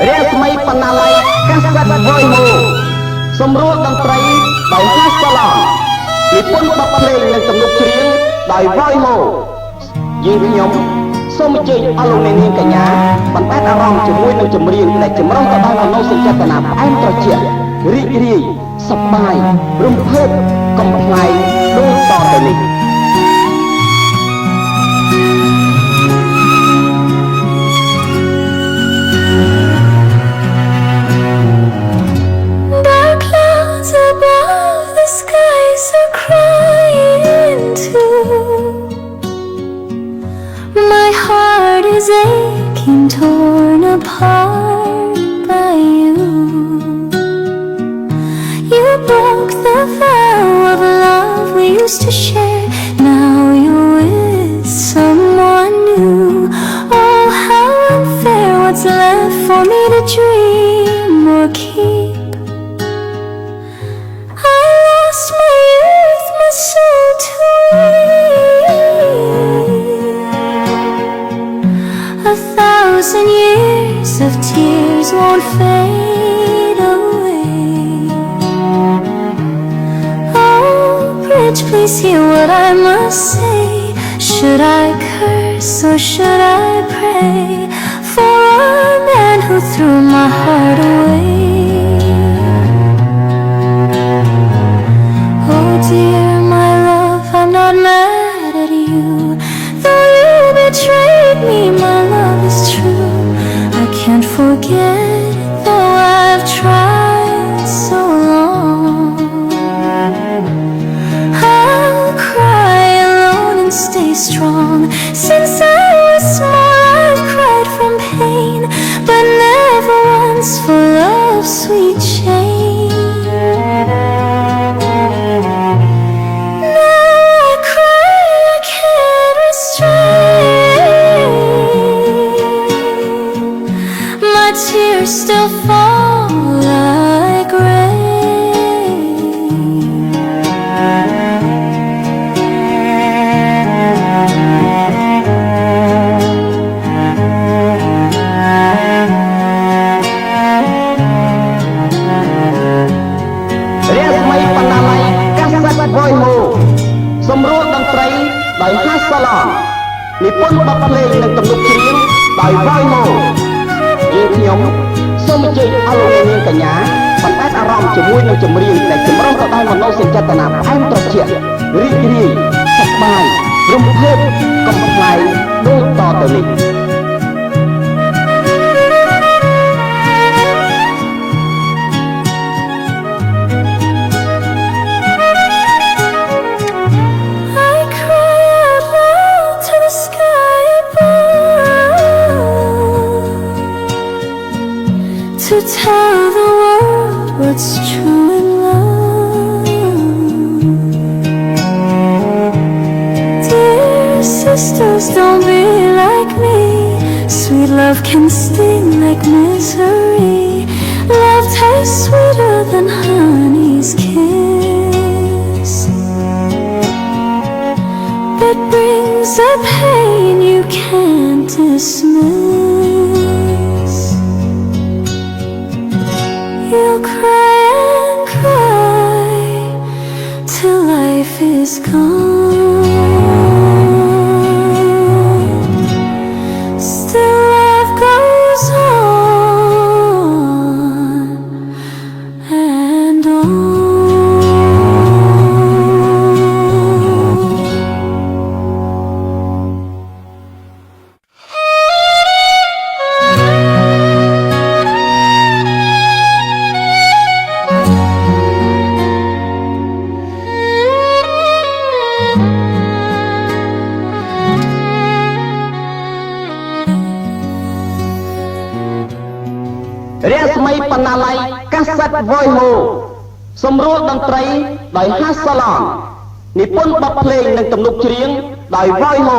រាស្មីបណ្ណាល័យកាសែតវយហូសម្រួលតន្ត្រីដោយហាសឡងនិពន្ធបទភ្លេងនិងទំនុកច្រៀងដោយវយហូយើងខ្ញុំសូមអញ្ជើញអស់លោកអ្នកនាងកញ្ញាបណ្ដែតអារម្មណ៍ជាមួយនឹងចម្រៀងដែលចម្រុះទៅដោយមនោសញ្ចេតនាផ្អែមត្រជាក់រីករាយសប្បាយរំភើបកំប្លែងដូចតទៅនេះis aching, torn apart by you. You broke the vow of love we used to share. Now you're with someone new. Oh, how unfair, what's left for me to dream or keep? I lost my youth, my soul to thousand years of tears won't fade away. Oh, bridge, please hear what I must say. Should I curse or should I pray for a man who threw my heart away? Oh dear, my love, I'm not mad at you. Though you betrayed me, my love is true. I can't forget, though I've tried so long. I'll cry alone and stay strong. Since I was small, I've cried from pain, but never once for love's sweet shame. Tears still fall like rain. Resmi Panalai Kaset Boy Ho សម្រួលតន្ត្រីដោយហាសឡងនិពន្ធបទភ្លេងនិងទំនុកច្រៀងដោយ Boy Ho យើងខ្ញុំសូមអញ្ជើញអស់លោកអ្នកនាងកញ្ញាបណ្ដែតអារម្មណ៍ជាមួយនឹងចម្រៀងដែលចម្រុះទៅដោយមនោសញ្ចេតនាផ្អែមត្រជាក់រីករាយសប្បាយរំភើបកំប្លែងដូចតទៅនេះTo tell the world what's true in love. Dear sisters, don't be like me. Sweet love can sting like misery. Love tastes sweeter than honey's kiss. It brings a pain you can't dismiss. You'll cry and cry till life is gone. Still life goes on and on. Resmi Panalai Kaset Boy Ho សម្រួលតន្ត្រីដោយហាសឡងនិពន្ធបទភ្លេងនិងទំនុកច្រៀងដោយ Boy Ho